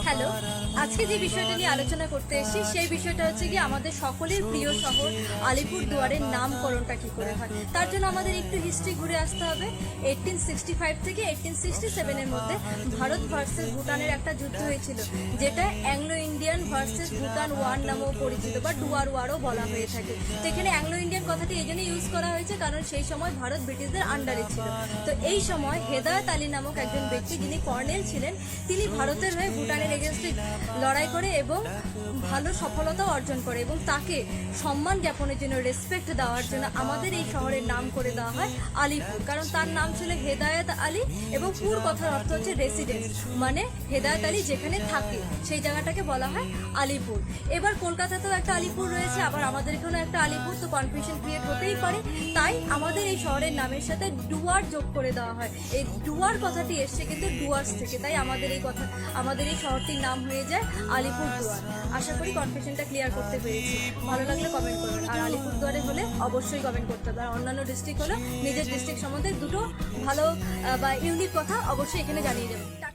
Hello, আজকে যে বিষয়টা নিয়ে আলোচনা করতে এসেছি সেই বিষয়টা হচ্ছে কি আমাদের সকলের প্রিয় শহর আলিপুরদুয়ারের নামকরণটা কি করে হয়। তার জন্য আমাদের একটু হিস্ট্রি ঘুরে আসতে হবে। 1865 থেকে 1867 এর মধ্যে ভারত ভার্সেস ভুটানের একটা যুদ্ধ হয়েছিল, যেটা Anglo Indian versus Bhutan war নামেও পরিচিত বা ডুয়ার ওয়ারও বলা হয়ে থাকে। তো এখানে অ্যাংলো ইন্ডিয়ান কথাটি এই জন্য ইউজ করা হয়েছে কারণ সেই সময় ভারত ব্রিটিশদের আন্ডারে ছিল। তো এই সময় হেদায়েত আলী নামক একজন ব্যক্তি, যিনি কর্নেল ছিলেন, তিনি ভারতের হয়ে ভুটানের এগেনস্টে লড়াই করে এবং ভালো সফলতা অর্জন করে, এবং তাকে সম্মান জ্ঞাপনের জন্য, রেসপেক্ট দেওয়ার জন্য আমাদের এই শহরের নাম করে দেওয়া হয় আলিপুর। কারণ তার নাম ছিল হেদায়েত আলী এবং পুর কথার অর্থ হচ্ছে রেসিডেন্স, মানে হেদায়েত আলী যেখানে থাকে সেই জায়গাটাকে বলা হয় আলিপুর। এবার কলকাতাতেও একটা আলিপুর রয়েছে, আবার আমাদের এখানেও একটা আলিপুর, তো কনফিউশন ক্রিয়েট হতেই পারে। তাই আমাদের এই শহরের নামের সাথে ডুয়ার যোগ করে দেওয়া হয়। এই ডুয়ার কথাটি এসছে কিন্তু ডুয়ার্স থেকে, তাই আমাদের এই শহরটির নাম হয়ে যায় আলিপুরদুয়ার। আশা করি কনফিউশনটা ক্লিয়ার করতে পেরেছি। ভালো লাগলে কমেন্ট করবেন, আর আলিপুরদুয়ারে হলে অবশ্যই কমেন্ট করতে হবে। আর অন্যান্য ডিস্ট্রিক্ট হলে নিজের ডিস্ট্রিক্ট সম্বন্ধে দুটো ভালো বা ইউনিক কথা অবশ্যই এখানে জানিয়ে দেবেন।